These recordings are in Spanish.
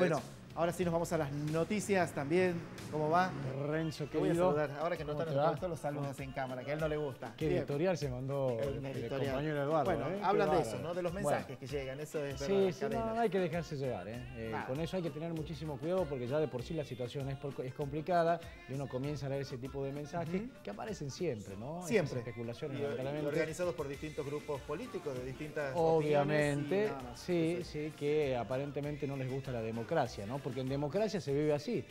Bueno, ahora sí nos vamos a las noticias también. ¿Cómo va? Renzo, Te voy a querido. saludar. Ahora que no están en el puesto, los saludos en cámara, que a él no le gusta. Qué Bien. editorial se mandó el editorial. compañero Eduardo. Bueno, Qué hablan de bárbaro. eso, ¿no? De los mensajes que llegan. Eso es Sí, verdad, sí, no hay que dejarse llevar. Con eso hay que tener muchísimo cuidado porque ya de por sí la situación es complicada y uno comienza a leer ese tipo de mensajes que aparecen siempre, ¿no? Siempre. Esas especulaciones, Y lamentablemente. organizados por distintos grupos políticos de distintas Obviamente, opiniones y nada más. sí, sí, que aparentemente no les gusta la democracia, ¿no? Porque en democracia se vive así.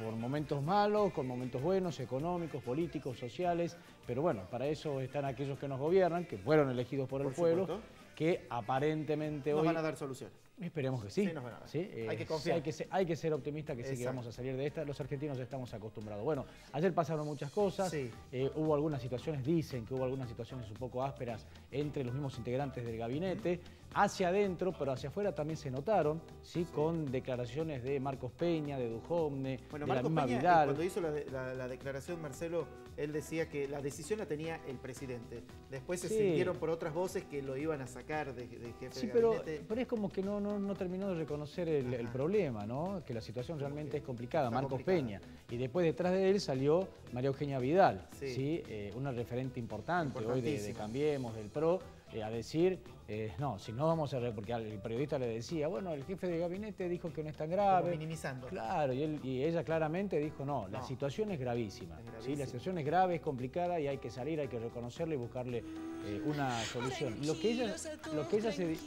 Por momentos malos, con momentos buenos, económicos, políticos, sociales. Pero bueno, para eso están aquellos que nos gobiernan, que fueron elegidos por el pueblo, que aparentemente nos hoy van a dar soluciones. Esperemos que sí. Sí, nos van a dar. ¿Sí? Hay que confiar. Hay que ser optimista que sí que vamos a salir de esta. Los argentinos estamos acostumbrados. Bueno, ayer pasaron muchas cosas. Sí. Hubo algunas situaciones, dicen que hubo algunas situaciones un poco ásperas entre los mismos integrantes del gabinete. Hacia adentro, pero hacia afuera también se notaron, ¿sí? Con declaraciones de Marcos Peña, de Duhovne, bueno, de Marcos la misma Peña, Vidal. cuando hizo la declaración, Marcelo, él decía que la decisión la tenía el presidente. Después se sintieron por otras voces que lo iban a sacar de jefe de gabinete. Pero es como que no terminó de reconocer el problema, ¿no? Que la situación realmente es complicada. Marcos Peña. Y después detrás de él salió María Eugenia Vidal, ¿sí? Una referente importante hoy de Cambiemos, del PRO, a decir, no, si no vamos a... Porque el periodista le decía, bueno, el jefe de gabinete dijo que no es tan grave. Como minimizando. Claro, y ella claramente dijo, no, la situación es gravísima. ¿Sí? La situación es grave, es complicada y hay que salir, hay que reconocerla y buscarle una solución. Lo que ella se...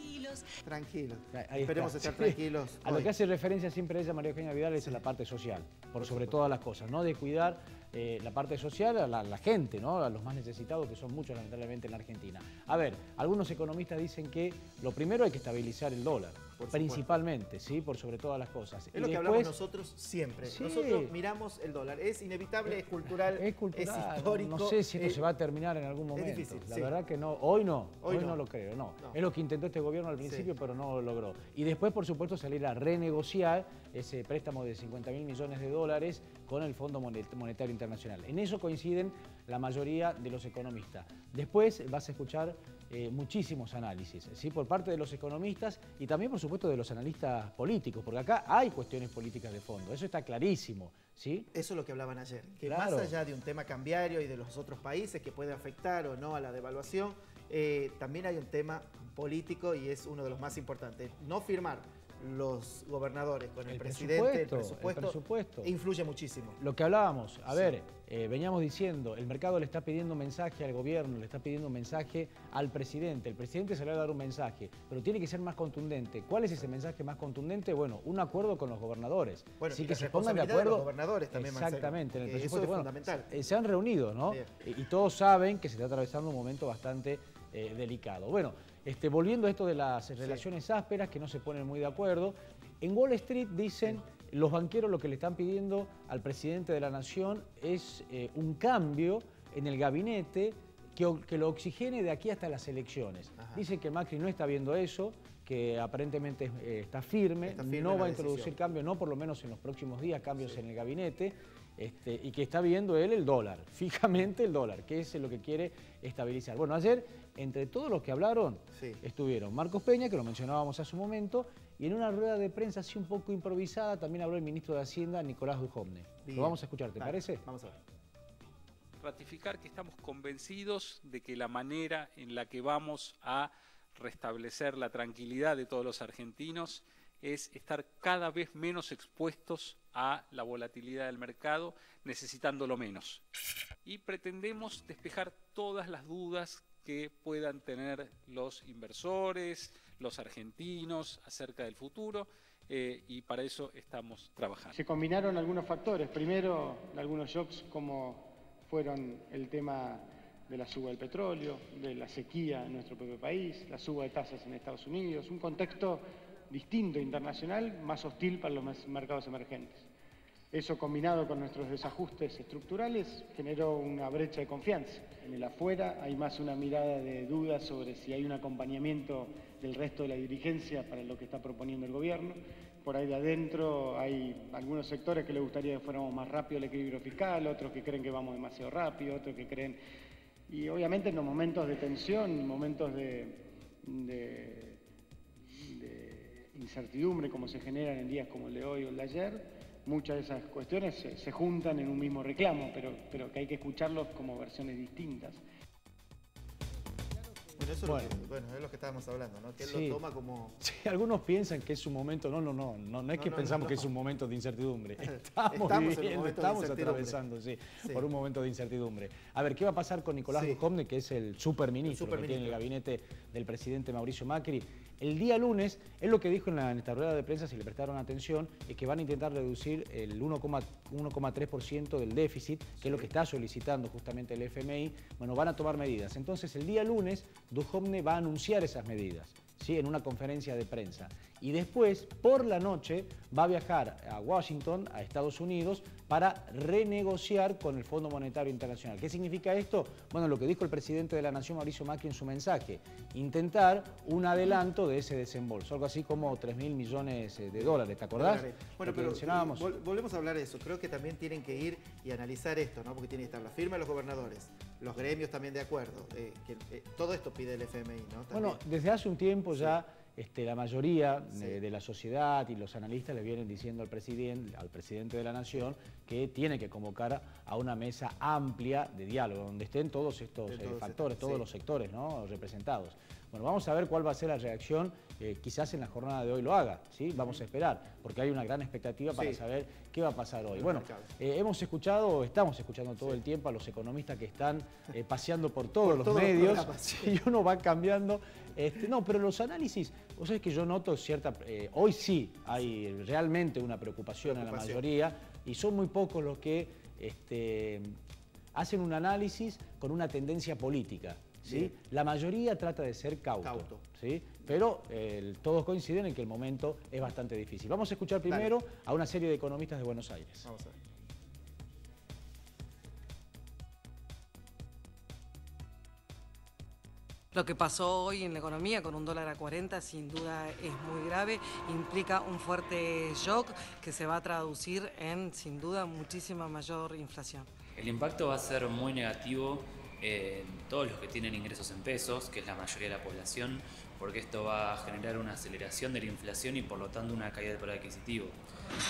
Tranquilos. Esperemos estar tranquilos. A lo que hace referencia siempre ella, María Eugenia Vidal, es a la parte social, por sobre todas las cosas, ¿no? De cuidar la parte social a la gente, ¿no? A los más necesitados, que son muchos lamentablemente en la Argentina. A ver, algunos economistas dicen que lo primero hay que estabilizar el dólar, principalmente, ¿sí? Por sobre todas las cosas. Es lo que hablamos nosotros siempre. Sí. Nosotros miramos el dólar. Es inevitable, es cultural, es histórico. No sé si esto se va a terminar en algún momento. Es difícil, la verdad que no. Hoy no lo creo, no. Es lo que intentó este gobierno al principio, pero no lo logró. Y después, por supuesto, salir a renegociar ese préstamo de 50.000 millones de dólares con el Fondo Monetario Internacional. En eso coinciden la mayoría de los economistas. Después vas a escuchar muchísimos análisis, ¿sí? Por parte de los economistas y también, por supuesto, de los analistas políticos, porque acá hay cuestiones políticas de fondo, eso está clarísimo, ¿sí? Eso es lo que hablaban ayer, que claro, más allá de un tema cambiario y de los otros países que puede afectar o no a la devaluación, también hay un tema político y es uno de los más importantes. No firmar los gobernadores con el presidente, el presupuesto influye muchísimo. Lo que hablábamos, a ver, veníamos diciendo, el mercado le está pidiendo un mensaje al gobierno, le está pidiendo un mensaje al presidente. El presidente se le va a dar un mensaje, pero tiene que ser más contundente. ¿Cuál es ese mensaje más contundente? Bueno, un acuerdo con los gobernadores. Bueno, sí, y que la se pongan de acuerdo. De los gobernadores también, exactamente, Marcelo, en el presupuesto. Eso es fundamental. Se han reunido, ¿no? Y todos saben que se está atravesando un momento bastante delicado. Bueno, volviendo a esto de las relaciones ásperas, que no se ponen muy de acuerdo, en Wall Street dicen, los banqueros lo que le están pidiendo al presidente de la Nación es un cambio en el gabinete que lo oxigene de aquí hasta las elecciones. Dicen que Macri no está viendo eso, que aparentemente está firme, no va a introducir cambios, no por lo menos en los próximos días, cambios en el gabinete, y que está viendo él el dólar, fijamente el dólar, que es lo que quiere estabilizar. Bueno, ayer, entre todos los que hablaron, estuvieron Marcos Peña, que lo mencionábamos hace un momento, y en una rueda de prensa así un poco improvisada también habló el ministro de Hacienda, Nicolás Duhovne. Lo vamos a escuchar, ¿te parece? Vamos a ver. Ratificar que estamos convencidos de que la manera en la que vamos a restablecer la tranquilidad de todos los argentinos es estar cada vez menos expuestos a la volatilidad del mercado, necesitándolo menos. Y pretendemos despejar todas las dudas que puedan tener los inversores, los argentinos acerca del futuro, y para eso estamos trabajando. Se combinaron algunos factores. Primero, algunos shocks como fueron el tema de la suba del petróleo, de la sequía en nuestro propio país, la suba de tasas en Estados Unidos, un contexto distinto internacional, más hostil para los mercados emergentes. Eso, combinado con nuestros desajustes estructurales, generó una brecha de confianza. En el afuera hay más una mirada de duda sobre si hay un acompañamiento del resto de la dirigencia para lo que está proponiendo el gobierno. Por ahí de adentro hay algunos sectores que les gustaría que fuéramos más rápido el equilibrio fiscal, otros que creen que vamos demasiado rápido, otros que creen... Y obviamente en los momentos de tensión, momentos de incertidumbre como se generan en días como el de hoy o el de ayer, muchas de esas cuestiones se juntan en un mismo reclamo, pero que hay que escucharlos como versiones distintas. Bueno, eso es lo que estábamos hablando, ¿no? Que él lo toma como... Sí, algunos piensan que es un momento... No es que pensamos que es un momento de incertidumbre. Estamos atravesando por un momento de incertidumbre. A ver, ¿qué va a pasar con Nicolás Duhovne, que es el superministro que tiene el gabinete del presidente Mauricio Macri? El día lunes, él lo que dijo en esta rueda de prensa, si le prestaron atención, es que van a intentar reducir el 1,3% del déficit, que es lo que está solicitando justamente el FMI. Bueno, van a tomar medidas. Entonces, el día lunes, Duhovne va a anunciar esas medidas, ¿sí?, en una conferencia de prensa. Y después, por la noche, va a viajar a Washington, a Estados Unidos, para renegociar con el Fondo Monetario Internacional. ¿Qué significa esto? Bueno, lo que dijo el presidente de la Nación, Mauricio Macri, en su mensaje: intentar un adelanto de ese desembolso, algo así como 3.000 millones de dólares, ¿te acordás? Bueno, pero volvemos a hablar de eso. Creo que también tienen que ir y analizar esto, ¿no? Porque tiene que estar la firma de los gobernadores, los gremios también de acuerdo, todo esto pide el FMI, ¿no? También. Bueno, desde hace un tiempo ya... la mayoría de la sociedad y los analistas le vienen diciendo al presidente de la Nación que tiene que convocar a una mesa amplia de diálogo, donde estén todos estos factores, todos los sectores, ¿no?, representados. Bueno, vamos a ver cuál va a ser la reacción, quizás en la jornada de hoy lo haga, ¿sí? Vamos a esperar, porque hay una gran expectativa para saber qué va a pasar hoy. Bueno, estamos escuchando todo el tiempo a los economistas que están paseando por todos los medios, y uno va cambiando. No, pero los análisis, vos sabés que yo noto cierta... hoy sí hay realmente una preocupación en la mayoría, y son muy pocos los que hacen un análisis con una tendencia política, ¿sí? La mayoría trata de ser cauto. ¿Sí? Pero todos coinciden en que el momento es bastante difícil. Vamos a escuchar primero a una serie de economistas de Buenos Aires. Vamos a ver. Lo que pasó hoy en la economía con un dólar a 40 sin duda es muy grave, implica un fuerte shock que se va a traducir en, sin duda, muchísima mayor inflación. El impacto va a ser muy negativo en todos los que tienen ingresos en pesos, que es la mayoría de la población, porque esto va a generar una aceleración de la inflación y por lo tanto una caída del poder adquisitivo.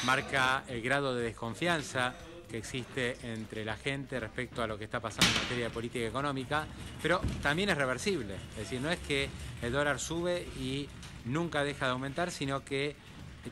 Marca el grado de desconfianza que existe entre la gente respecto a lo que está pasando en materia de política económica, pero también es reversible. Es decir, no es que el dólar sube y nunca deja de aumentar, sino que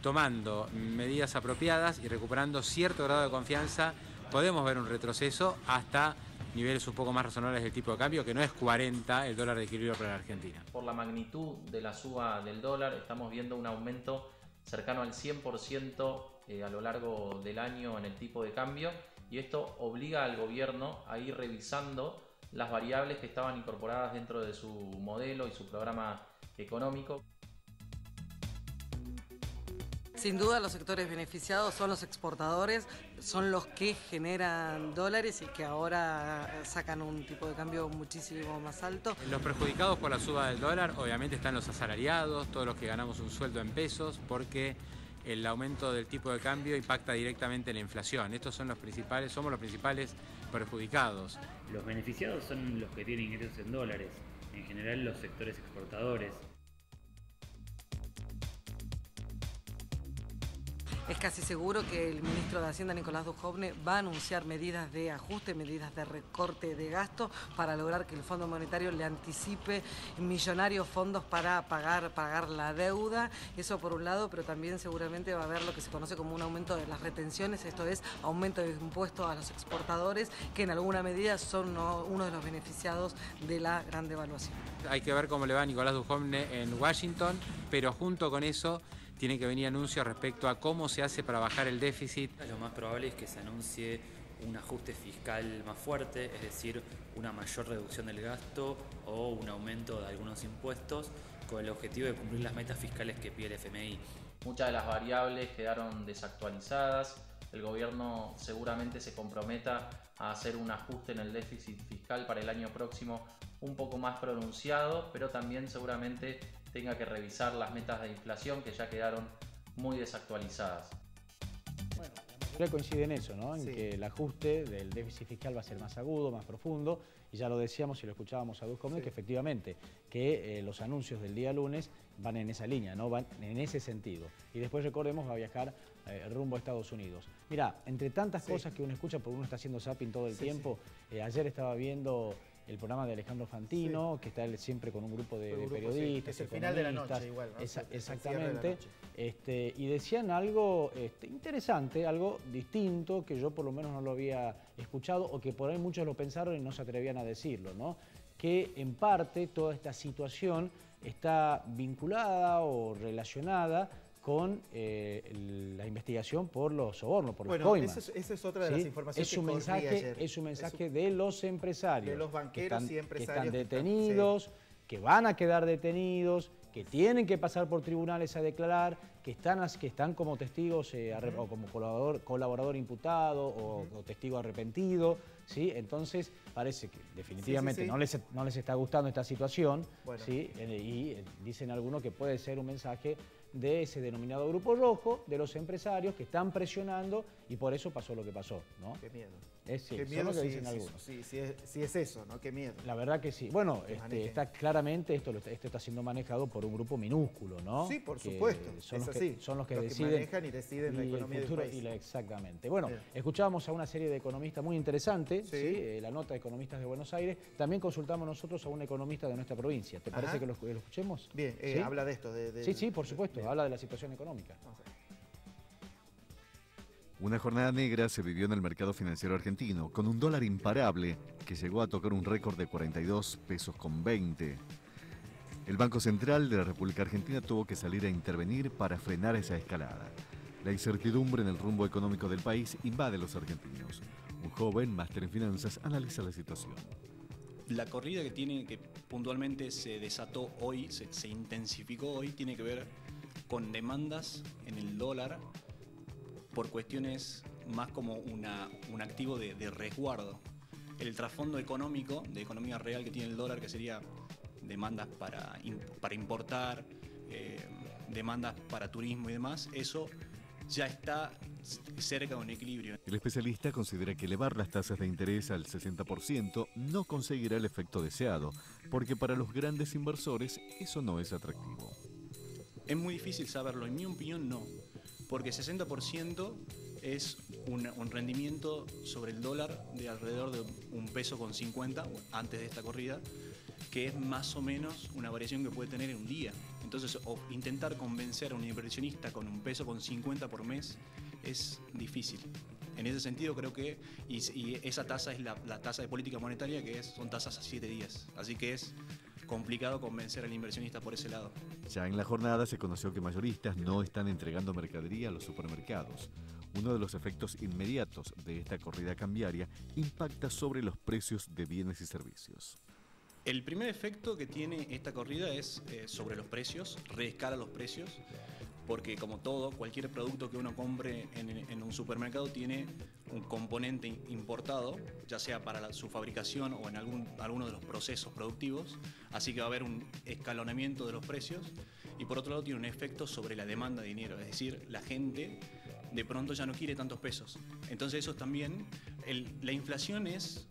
tomando medidas apropiadas y recuperando cierto grado de confianza, podemos ver un retroceso hasta niveles un poco más razonables del tipo de cambio, que no es 40 el dólar de equilibrio para la Argentina. Por la magnitud de la suba del dólar, estamos viendo un aumento cercano al 100% a lo largo del año en el tipo de cambio, y esto obliga al gobierno a ir revisando las variables que estaban incorporadas dentro de su modelo y su programa económico. Sin duda los sectores beneficiados son los exportadores, son los que generan dólares y que ahora sacan un tipo de cambio muchísimo más alto. Los perjudicados por la suba del dólar obviamente están los asalariados, todos los que ganamos un sueldo en pesos, porque el aumento del tipo de cambio impacta directamente en la inflación. Estos son somos los principales perjudicados. Los beneficiados son los que tienen ingresos en dólares, en general los sectores exportadores. Es casi seguro que el ministro de Hacienda, Nicolás Duhovne, va a anunciar medidas de ajuste, medidas de recorte de gasto para lograr que el Fondo Monetario le anticipe millonarios fondos para pagar la deuda. Eso por un lado, pero también seguramente va a haber lo que se conoce como un aumento de las retenciones, esto es, aumento de impuestos a los exportadores, que en alguna medida son uno de los beneficiados de la gran devaluación. Hay que ver cómo le va a Nicolás Duhovne en Washington, pero junto con eso tienen que venir anuncios respecto a cómo se hace para bajar el déficit. Lo más probable es que se anuncie un ajuste fiscal más fuerte, es decir, una mayor reducción del gasto o un aumento de algunos impuestos con el objetivo de cumplir las metas fiscales que pide el FMI. Muchas de las variables quedaron desactualizadas. El gobierno seguramente se comprometa a hacer un ajuste en el déficit fiscal para el año próximo un poco más pronunciado, pero también seguramente tenga que revisar las metas de inflación que ya quedaron muy desactualizadas. Bueno, la coincide en eso, ¿no? En Sí. que el ajuste del déficit fiscal va a ser más agudo, más profundo, y ya lo decíamos y lo escuchábamos a Duchovne, Sí. que efectivamente que los anuncios del día lunes van en esa línea, ¿no? Van en ese sentido. Y después, recordemos, va a viajar rumbo a Estados Unidos. Mirá, entre tantas Sí. cosas que uno escucha, porque uno está haciendo zapping todo el Sí, tiempo, ayer estaba viendo el programa de Alejandro Fantino, que está él siempre con un grupo de grupo, periodistas, sí. Es el final de la economistas. noche igual, ¿no? Es el cierre de la Exactamente. noche. Y decían algo interesante, algo distinto, que yo por lo menos no lo había escuchado, o que por ahí muchos lo pensaron y no se atrevían a decirlo, ¿no? Que en parte toda esta situación está vinculada o relacionada con la investigación por los sobornos, por los coimas. Esa es otra de las informaciones es un que mensaje, ayer. Es un mensaje de los empresarios. De los banqueros y empresarios. Que están detenidos, que van a quedar detenidos, que tienen que pasar por tribunales a declarar, que están como testigos o como colaborador imputado o testigo arrepentido, ¿sí? Entonces parece que definitivamente no les está gustando esta situación, bueno. ¿sí? Y dicen algunos que puede ser un mensaje de ese denominado grupo rojo, de los empresarios que están presionando, y por eso pasó lo que pasó, ¿no? Qué miedo. Qué miedo, lo que dicen algunos. Sí, es eso, ¿no? Qué miedo. La verdad que sí. Bueno, está claramente, esto está siendo manejado por un grupo minúsculo, ¿no? Sí, por supuesto. Son los que los deciden. Que manejan y deciden la economía del país. Exactamente. Bueno, escuchábamos a una serie de economistas muy interesantes, ¿sí? La nota de economistas de Buenos Aires. También consultamos nosotros a un economista de nuestra provincia. ¿Te parece que lo escuchemos? Bien, ¿Sí? habla de esto. Sí, por supuesto. Habla de la situación económica. Una jornada negra se vivió en el mercado financiero argentino, con un dólar imparable que llegó a tocar un récord de 42 pesos con 20. El Banco Central de la República Argentina tuvo que salir a intervenir para frenar esa escalada. La incertidumbre en el rumbo económico del país invade a los argentinos. Un joven, máster en finanzas, analiza la situación. La corrida que puntualmente se desató hoy, se intensificó hoy, tiene que ver con demandas en el dólar por cuestiones más como un activo de resguardo. El trasfondo económico, de economía real que tiene el dólar, que sería demandas para importar, demandas para turismo y demás, eso ya está cerca de un equilibrio. El especialista considera que elevar las tasas de interés al 60% no conseguirá el efecto deseado, porque para los grandes inversores eso no es atractivo. Es muy difícil saberlo, en mi opinión no, porque 60% es un rendimiento sobre el dólar de alrededor de un peso con 50 antes de esta corrida, que es más o menos una variación que puede tener en un día. Entonces, intentar convencer a un inversionista con un peso con 50 por mes es difícil. En ese sentido creo que, y esa tasa es la tasa de política monetaria, que son tasas a 7 días, así que es complicado convencer al inversionista por ese lado. Ya en la jornada se conoció que mayoristas no están entregando mercadería a los supermercados. Uno de los efectos inmediatos de esta corrida cambiaria impacta sobre los precios de bienes y servicios. El primer efecto que tiene esta corrida es sobre los precios, reescala los precios, porque como todo, cualquier producto que uno compre en un supermercado tiene un componente importado, ya sea para su fabricación o en alguno de los procesos productivos, así que va a haber un escalonamiento de los precios, y por otro lado tiene un efecto sobre la demanda de dinero, es decir, la gente de pronto ya no quiere tantos pesos. Entonces eso también, la inflación es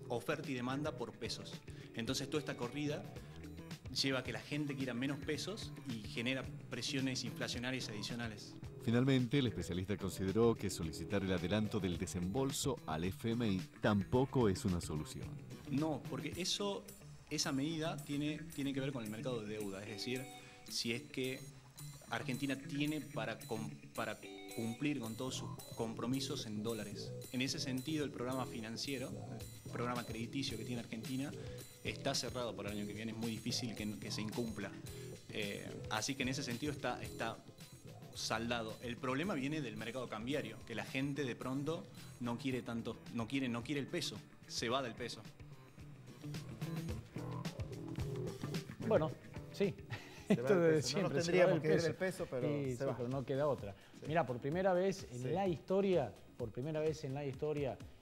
oferta y demanda por pesos. Entonces toda esta corrida lleva a que la gente quiera menos pesos y genera presiones inflacionarias adicionales. Finalmente, el especialista consideró que solicitar el adelanto del desembolso al FMI tampoco es una solución. No, porque esa medida tiene que ver con el mercado de deuda, es decir, si es que Argentina tiene para cumplir con todos sus compromisos en dólares. En ese sentido, el programa financiero, el programa crediticio que tiene Argentina, está cerrado para el año que viene, es muy difícil que se incumpla. Así que en ese sentido está saldado. El problema viene del mercado cambiario, que la gente de pronto no quiere el peso, se va del peso. Bueno, sí. Esto de siempre, no nos tendríamos que ir del peso, pero sí, se va. Pero no queda otra. Sí. Mirá, por primera vez en la historia,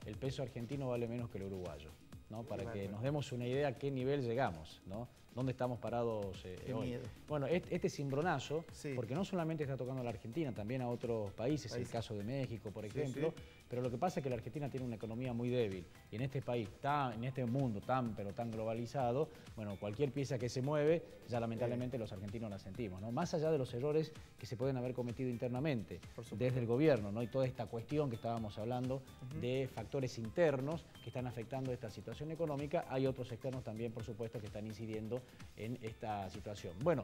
el peso argentino vale menos que el uruguayo, ¿no? Para que nos demos una idea a qué nivel llegamos, ¿no? dónde estamos parados hoy. Miedo. Bueno, este cimbronazo, Sí. porque no solamente está tocando a la Argentina, también a otros países, el caso de México, por ejemplo, pero lo que pasa es que la Argentina tiene una economía muy débil, y en este país, en este mundo tan globalizado, bueno, cualquier pieza que se mueve, ya lamentablemente los argentinos la sentimos, ¿no? Más allá de los errores que se pueden haber cometido internamente desde el gobierno, ¿no? Y toda esta cuestión que estábamos hablando de factores internos que están afectando esta situación económica, hay otros externos también, por supuesto, que están incidiendo en esta situación. Bueno,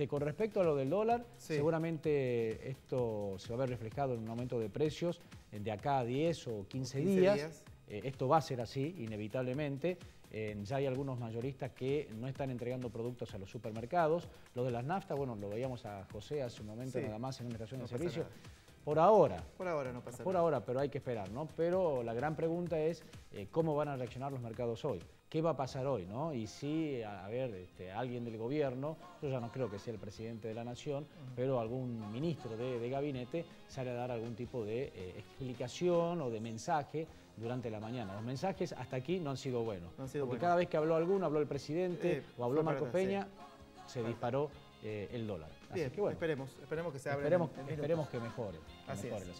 con respecto a lo del dólar, seguramente esto se va a ver reflejado en un aumento de precios de acá a 10 o 15 días. Esto va a ser así, inevitablemente. Ya hay algunos mayoristas que no están entregando productos a los supermercados. Lo de las naftas, bueno, lo veíamos a José hace un momento nada más en una estación de servicio. Por ahora no pasa nada. Por ahora, pero hay que esperar, ¿no? Pero la gran pregunta es cómo van a reaccionar los mercados hoy. ¿Qué va a pasar hoy, no? Y si, alguien del gobierno, yo ya no creo que sea el presidente de la nación, pero algún ministro de gabinete sale a dar algún tipo de explicación o de mensaje durante la mañana. Los mensajes hasta aquí no han sido buenos. Porque cada vez que habló alguno, habló el presidente o habló Marcos Peña, se disparó el dólar. Bien, así que bueno, esperemos que se abra. Esperemos que mejore la situación.